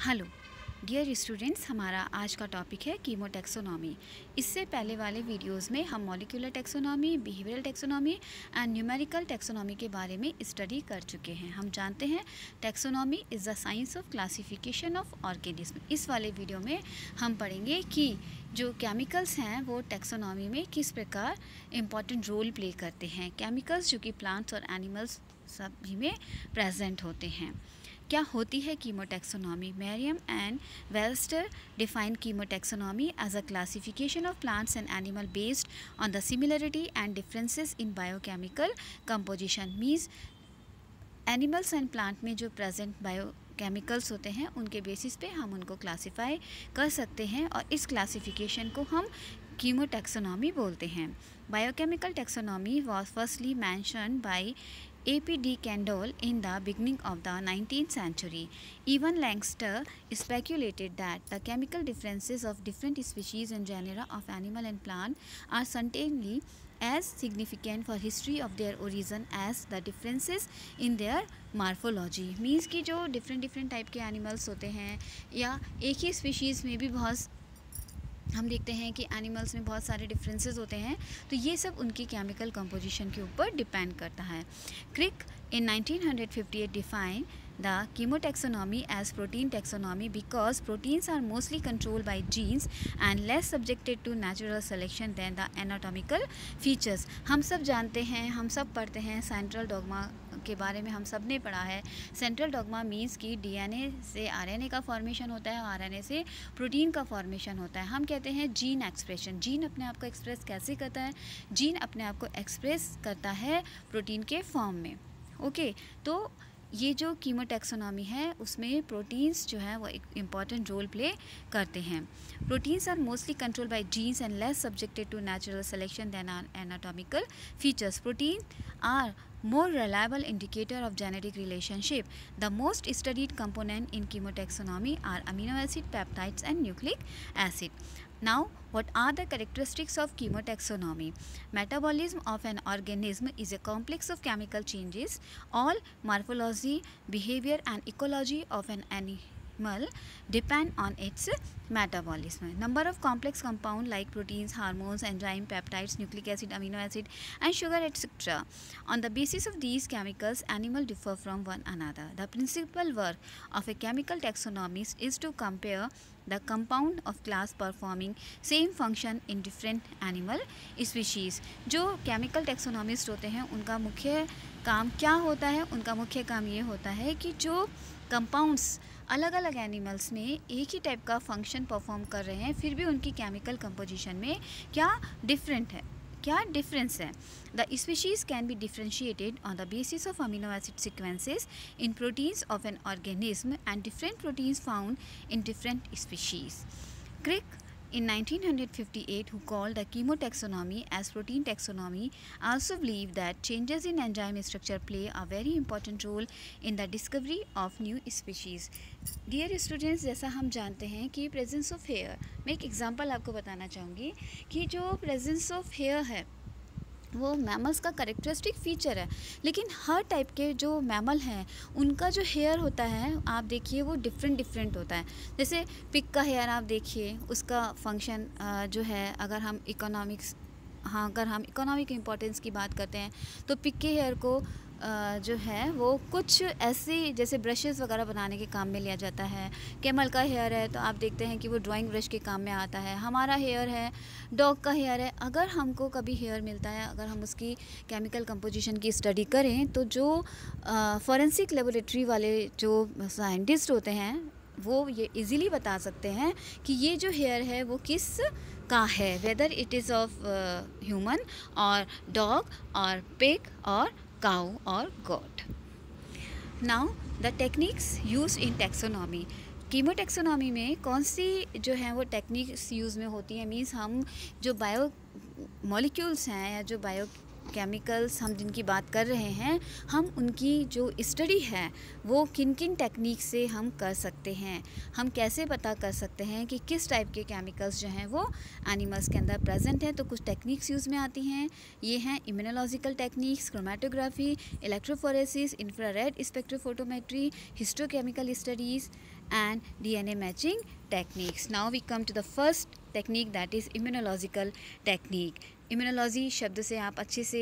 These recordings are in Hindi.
हेलो डियर स्टूडेंट्स, हमारा आज का टॉपिक है कीमोटैक्सोनॉमी। इससे पहले वाले वीडियोस में हम molecular taxonomy, behavioural taxonomy and numerical taxonomy के बारे में स्टडी कर चुके हैं। हम जानते हैं taxonomy is the science of classification of organism. इस वाले वीडियो में हम पढ़ेंगे कि जो केमिकल्स हैं वो टैक्सोनॉमी में किस प्रकार इम्पॉर्टेंट रोल प्ले करते हैं। केमिकल्स जो कि प्लांट्स और एनिमल्स सभी में प्रेजेंट होते हैं। क्या होती है chemotaxonomy? Merriam and Webster define chemotaxonomy as a classification of plants and animal based on the similarity and differences in biochemical composition. Means animals and plant में जो प्रेजेंट बायोकेमिकल्स होते हैं उनके बेसिस पे हम उनको क्लासीफाई कर सकते हैं और इस क्लासिफिकेशन को हम कीमोटैक्सोनॉमी बोलते हैं। Biochemical taxonomy was firstly mentioned by A.P.D. Kendall in the beginning of the 19th century. Even Langston speculated that the chemical differences of different species and genera of animal and plant are certainly as significant for history of their origin as the differences in their morphology. Means कि जो different टाइप के animals होते हैं या एक ही species में भी बहुत हम देखते हैं कि एनिमल्स में बहुत सारे डिफरेंसेस होते हैं, तो ये सब उनकी केमिकल कंपोजिशन के ऊपर डिपेंड करता है। क्रिक in 1958 defined the chemotaxonomy as protein taxonomy because proteins are mostly controlled by genes and less subjected to natural selection than the anatomical features. हम सब जानते हैं, हम सब पढ़ते हैं सेंट्रल डॉगमा के बारे में, हम सब ने पढ़ा है। सेंट्रल डॉगमा मीन्स कि डीएनए से आरएनए का फॉर्मेशन होता है, आरएनए से प्रोटीन का फॉर्मेशन होता है। हम कहते हैं जीन एक्सप्रेशन। जीन अपने आप को एक्सप्रेस कैसे करता है? जीन अपने आप को एक्सप्रेस करता है प्रोटीन के फॉर्म में। ओके, तो ये जो कीमोटैक्सोनॉमी है उसमें प्रोटीन्स जो है वो एक इम्पॉर्टेंट रोल प्ले करते हैं। Proteins are mostly control by genes and less subjected to natural selection than anatomical features. Protein are more reliable indicator of genetic relationship. The most studied component in chemotaxonomy are amino acid, peptides and nucleic acid. Now, what are the characteristics of chemotaxonomy? Metabolism of an organism is a complex of chemical changes. All morphology, behavior and ecology of an animal depend on its metabolism. Number of complex compound like proteins, hormones, enzyme, peptides, nucleic acid, amino acid and sugar, etc. On the basis of these chemicals, animals differ from one another. The principal work of a chemical taxonomist is to compare the compound of class performing same function in different animal species. जो chemical taxonomist होते हैं उनका मुख्य काम क्या होता है? उनका मुख्य काम ये होता है कि जो कंपाउंड्स अलग अलग एनिमल्स में एक ही टाइप का फंक्शन परफॉर्म कर रहे हैं, फिर भी उनकी केमिकल कंपोजिशन में क्या डिफरेंट है, क्या डिफरेंस है। The species can be differentiated on the basis of amino acid sequences in proteins of an organism and different proteins found in different species. Crick in 1958, who called the chemotaxonomy as protein taxonomy, also believed that changes in enzyme structure play a very important role in the discovery of new species. Dear students, जैसा हम जानते हैं कि presence of hair, मैं एक एग्जांपल आपको बताना चाहूँगी कि जो presence of hair है वो मैमल्स का करेक्टरिस्टिक फ़ीचर है, लेकिन हर टाइप के जो मैमल हैं उनका जो हेयर होता है आप देखिए वो डिफरेंट होता है। जैसे पिग का हेयर आप देखिए, उसका फंक्शन जो है, अगर हम इकोनॉमिक इम्पोर्टेंस की बात करते हैं तो पिग के हेयर को जो है वो कुछ ऐसी जैसे ब्रशेस वगैरह बनाने के काम में लिया जाता है। कैमल का हेयर है तो आप देखते हैं कि वो ड्राइंग ब्रश के काम में आता है। हमारा हेयर है, डॉग का हेयर है। अगर हमको कभी हेयर मिलता है, अगर हम उसकी केमिकल कंपोजिशन की स्टडी करें तो जो फॉरेंसिक लेबोरेटरी वाले जो साइंटिस्ट होते हैं वो ये इजीली बता सकते हैं कि ये जो हेयर है वो किस का है, whether it is of human और डॉग और पिग और cow or goat. Now the techniques used in taxonomy. कीमोटैक्सोनॉमी में कौन सी जो है वो टेक्निक्स यूज़ में होती हैं? मीन्स हम जो बायो मॉलिक्यूल्स हैं या जो बायो केमिकल्स हम जिनकी बात कर रहे हैं, हम उनकी जो स्टडी है वो किन किन टेक्निक से हम कर सकते हैं। हम कैसे पता कर सकते हैं कि किस टाइप के केमिकल्स जो हैं वो एनिमल्स के अंदर प्रेजेंट हैं? तो कुछ टेक्निक्स यूज़ में आती हैं। ये हैं immunological techniques, chromatography, electrophoresis, infrared spectrophotometry, histochemical studies and DNA matching techniques. Now we come to the first technique, that is immunological technique. Immunology शब्द से आप अच्छे से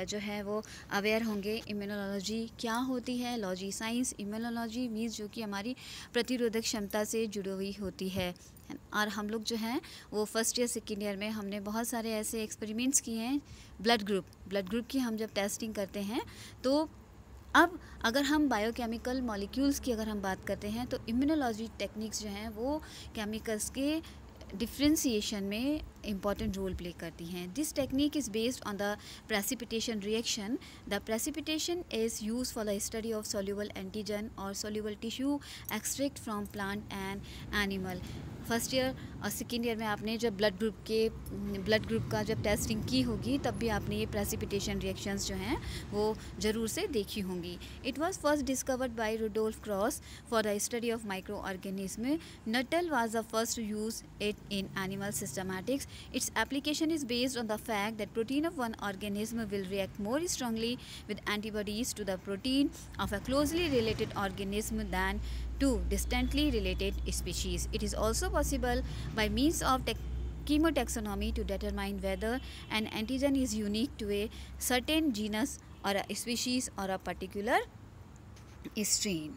जो है वो अवेयर होंगे। इम्यूनोलॉजी क्या होती है? लॉजी साइंस, इम्यूनोलॉजी मीन्स जो कि हमारी प्रतिरोधक क्षमता से जुड़ी हुई होती है। और हम लोग जो हैं वो फर्स्ट ईयर सेकेंड ईयर में हमने बहुत सारे ऐसे एक्सपेरिमेंट्स किए हैं। ब्लड ग्रुप की हम जब टेस्टिंग करते हैं, तो अब अगर हम बायोकेमिकल मॉलिक्यूल्स की अगर हम बात करते हैं, तो इम्यूनोलॉजी टेक्निक्स जो हैं वो केमिकल्स के डिफ्रेंसिएशन में important role play करती हैं। This technique is based on the precipitation reaction. The precipitation is used for the study of soluble antigen or soluble tissue extract from plant and animal. First year और सेकेंड ईयर में आपने जब ब्लड ग्रुप का जब टेस्टिंग की होगी, तब भी आपने ये प्रेसिपिटेशन रिएक्शंस जो हैं वो ज़रूर से देखी होंगी। It was first discovered by Rudolf Cross for the study of micro organism. Nuttall was the first to use it in animal systematics. Its application is based on the fact that protein of one organism will react more strongly with antibodies to the protein of a closely related organism than to distantly related species. It is also possible by means of chemotaxonomy to determine whether an antigen is unique to a certain genus or a species or a particular strain.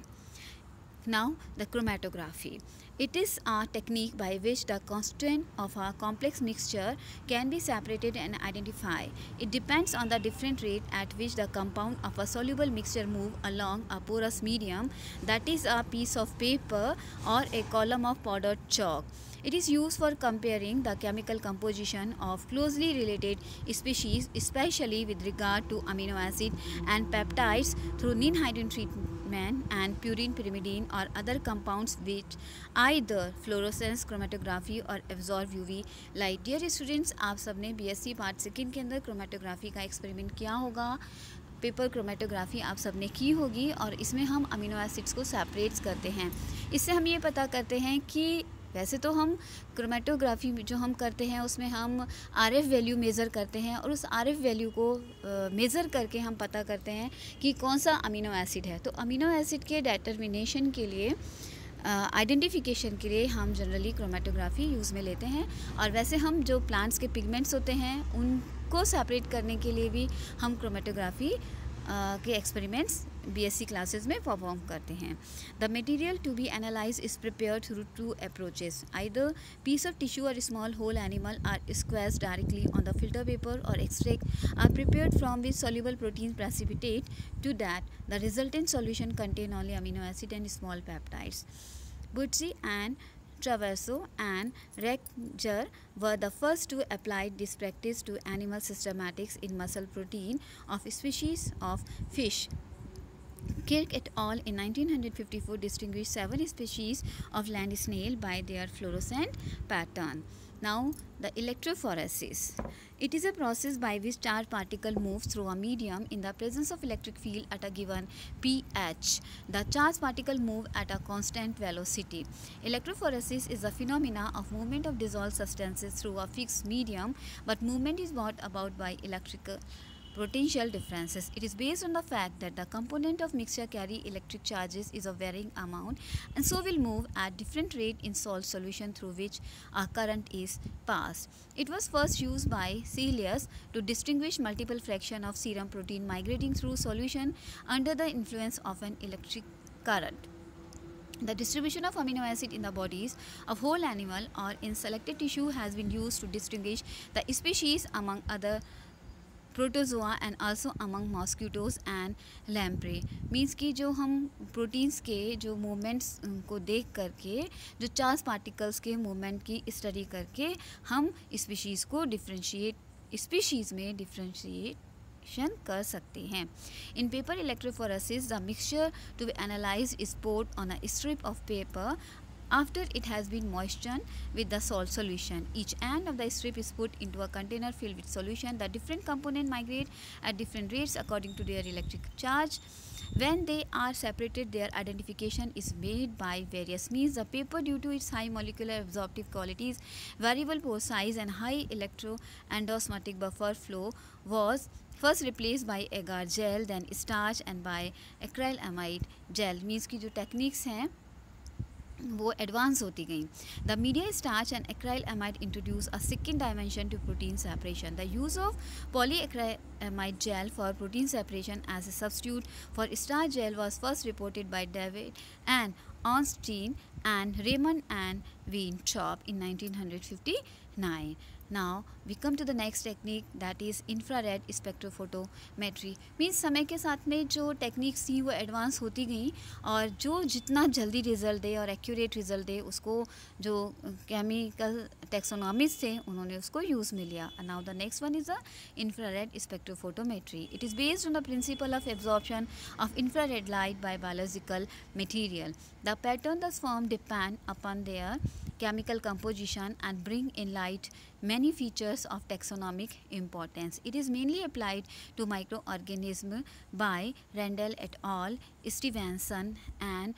Now, the chromatography. It is a technique by which the constituent of a complex mixture can be separated and identified. It depends on the different rate at which the compound of a soluble mixture move along a porous medium, that is a piece of paper or a column of powdered chalk. It is used for comparing the chemical composition of closely related species, especially with regard to amino acid and peptides through non-hydrogen treatment and purine, pyrimidine or other compounds which either fluorescence chromatography or absorb UV light. Dear students, आप सबने BSc पार्ट सेकेंड के अंदर क्रोमेटोग्राफी का एक्सपेरिमेंट किया होगा। पेपर क्रोमेटोग्राफी आप सबने की होगी और इसमें हम अमीनो एसिड्स को सेपरेट्स करते हैं। इससे हम ये पता करते हैं कि वैसे तो हम क्रोमेटोग्राफी जो हम करते हैं उसमें हम आरएफ वैल्यू मेज़र करते हैं और उस आरएफ वैल्यू को मेज़र करके हम पता करते हैं कि कौन सा अमीनो एसिड है। तो अमीनो एसिड के डिटर्मिनेशन के लिए, आइडेंटिफिकेशन के लिए हम जनरली क्रोमेटोग्राफी यूज़ में लेते हैं। और वैसे हम जो प्लांट्स के पिगमेंट्स होते हैं उनको सेपरेट करने के लिए भी हम क्रोमेटोग्राफी के एक्सपेरिमेंट्स BSc क्लासेस में परफॉर्म करते हैं। The material to be analyse is prepared through two approaches. Either piece of tissue or small whole animal are squeezed directly on the filter paper or extract are prepared from which soluble protein precipitate to that the resultant solution contain only amino acid and small peptides. Butzi and Traverso and Recger were the first to apply this practice to animal systematics in muscle protein of species of fish. Kirk et al. In 1954 distinguished 7 species of land snail by their fluorescent pattern. Now, the electrophoresis. It is a process by which charged particle moves through a medium in the presence of electric field at a given pH. The charged particle move at a constant velocity. Electrophoresis is a phenomena of movement of dissolved substances through a fixed medium, but movement is brought about by electrical potential differences. It is based on the fact that the component of mixture carry electric charges is of varying amount and so will move at different rate in salt solution through which a current is passed. It was first used by Celius to distinguish multiple fraction of serum protein migrating through solution under the influence of an electric current. The distribution of amino acid in the bodies of whole animal or in selected tissue has been used to distinguish the species among other protozoa and also among mosquitoes and lamprey. Means कि जो हम प्रोटीन्स के जो मूवमेंट्स को देख करके, जो चार्ज पार्टिकल्स के मूवमेंट की स्टडी करके हम स्पीशीज़ को स्पीशीज़ में डिफ्रेंशिएशन कर सकते हैं। In paper electrophoresis the mixture to be analyse is poured on a strip of paper after it has been moistened with the salt solution. Each end of the strip is put into a container filled with solution. The different components migrate at different rates according to their electric charge. When they are separated, their identification is made by various means. The paper, due to its high molecular absorptive qualities, variable pore size and high electroendosmotic buffer flow, was first replaced by agar gel, then starch and by acrylamide gel. Means की जो techniques हैं वो एडवांस होती गई। The media starch and acrylamide introduce a second dimension to protein separation. The use of polyacrylamide gel for protein separation as a substitute for starch gel was first reported by David and Ornstein and Raymond and Weintraub in 1959. Now we come to the next technique, that is infrared spectrophotometry. Means समय के साथ में जो टेक्निक्स थी वो एडवांस होती गई और जो जितना जल्दी रिजल्ट दे और एक्यूरेट रिजल्ट दे उसको जो केमिकल टेक्सोनॉमिस्ट थे उन्होंने उसको यूज़ में लिया. Now the next one is the infrared spectrophotometry. It is based on the principle of absorption of infrared light by biological material. The pattern thus formed depend upon their chemical composition and bring in light many features of taxonomic importance. It is mainly applied to microorganisms by Randall et al., Stevenson and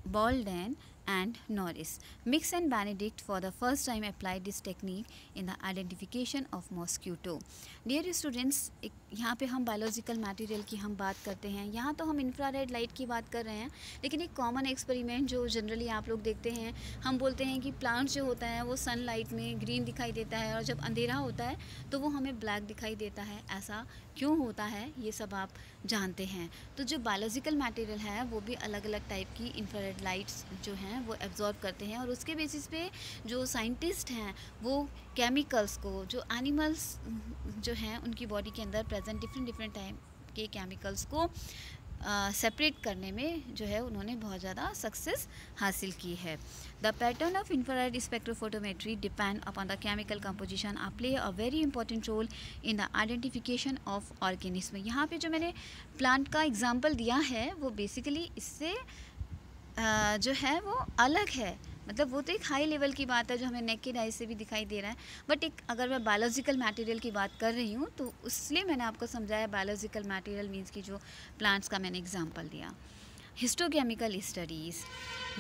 Bolden and Norris. Mix and Benedict for the first time applied this technique in the identification of mosquito. Dear students, यहाँ पे हम बायोलॉजिकल मटेरियल की हम बात करते हैं. यहाँ तो हम इंफ्रारेड लाइट की बात कर रहे हैं, लेकिन एक कॉमन एक्सपेरिमेंट जो जनरली आप लोग देखते हैं, हम बोलते हैं कि प्लांट जो होता है वो सनलाइट में ग्रीन दिखाई देता है और जब अंधेरा होता है तो वो हमें ब्लैक दिखाई देता है. ऐसा क्यों होता है ये सब आप जानते हैं. तो जो बायोलॉजिकल मटेरियल है वो भी अलग अलग टाइप की इंफ्रारेड लाइट्स जो हैं वो एब्जॉर्ब करते हैं और उसके बेसिस पे जो साइंटिस्ट हैं वो केमिकल्स को, जो एनिमल्स जो हैं उनकी बॉडी के अंदर प्रेजेंट डिफरेंट टाइप के केमिकल्स को सेपरेट करने में जो है उन्होंने बहुत ज़्यादा सक्सेस हासिल की है. The pattern of infrared spectrophotometry depend upon the chemical composition are play a very important role in the identification of organism. यहाँ पे जो मैंने प्लांट का एग्जांपल दिया है वो बेसिकली इससे जो है वो अलग है. मतलब वो तो एक हाई लेवल की बात है जो हमें नेकेड आई से भी दिखाई दे रहा है, बट एक अगर मैं बायोलॉजिकल मटेरियल की बात कर रही हूँ तो इसलिए मैंने आपको समझाया बायोलॉजिकल मटेरियल मीन्स की जो प्लांट्स का मैंने एग्जांपल दिया. Histochemical studies.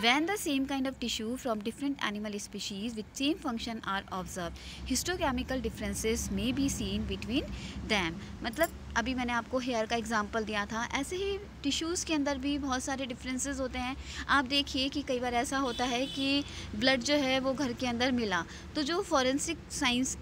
When the same kind of tissue from different animal species with same function are observed, histochemical differences may be seen between them. मतलब अभी मैंने आपको हेयर का एग्जांपल दिया था, ऐसे ही टिश्यूज़ के अंदर भी बहुत सारे डिफरेंसेस होते हैं. आप देखिए कि कई बार ऐसा होता है कि ब्लड जो है वो घर के अंदर मिला, तो जो फॉरेंसिक साइंस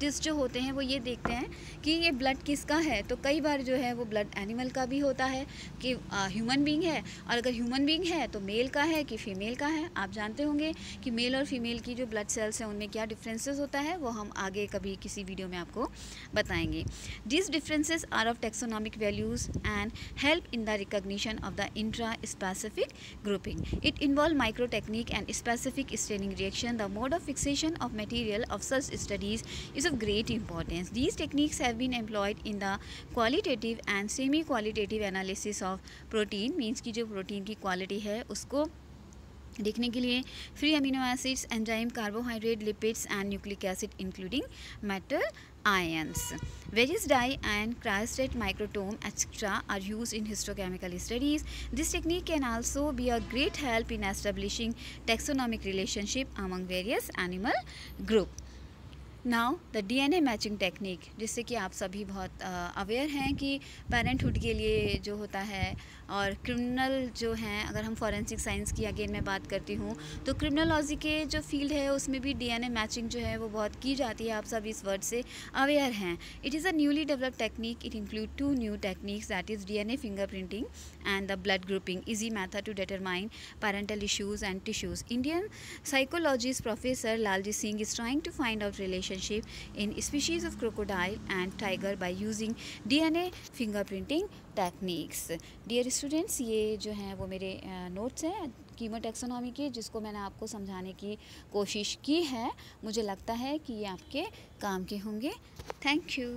टेस्ट जो होते हैं वो ये देखते हैं कि ये ब्लड किसका है. तो कई बार जो है वो ब्लड एनिमल का भी होता है कि ह्यूमन बीइंग है, और अगर ह्यूमन बीइंग है तो मेल का है कि फीमेल का है. आप जानते होंगे कि मेल और फीमेल की जो ब्लड सेल्स हैं उनमें क्या डिफरेंसेस होता है, वो हम आगे कभी किसी वीडियो में आपको बताएंगे. This differences are of taxonomic values and help in the recognition of the intra-specific grouping. It involves micro-technique and specific staining reaction. The mode of fixation of material of such studies is of great importance. These techniques have been employed in the qualitative and semi-qualitative analysis of protein, means कि जो प्रोटीन की क्वालिटी है उसको देखने के लिए free amino acids, enzyme, carbohydrate, lipids and nucleic acid including metal ions. Various dye and cryostat, microtome, etc. are used in histochemical studies. This technique can also be a great help in establishing taxonomic relationship among various animal group. Now the DNA matching technique, जिससे कि आप सभी बहुत अवेयर हैं कि पेरेंटहुड के लिए जो होता है और क्रिमिनल जो हैं, अगर हम फॉरेंसिक साइंस की अगेन मैं बात करती हूँ तो क्रिमिनोलॉजी के जो फील्ड है उसमें भी DNA मैचिंग जो है वो बहुत की जाती है. आप सब इस वर्ड से अवेयर हैं. It is a newly developed technique. It include 2 new techniques, that is DNA fingerprinting and the blood grouping, easy method to determine parental issues and tissues. Indian psychologist Professor Lalji Singh is trying to find out relationship in species of crocodile and tiger by using DNA fingerprinting techniques. Dear students, ये जो हैं वो मेरे नोट्स हैं कीमोटैक्सोनॉमी के, जिसको मैंने आपको समझाने की कोशिश की है. मुझे लगता है कि ये आपके काम के होंगे. Thank you.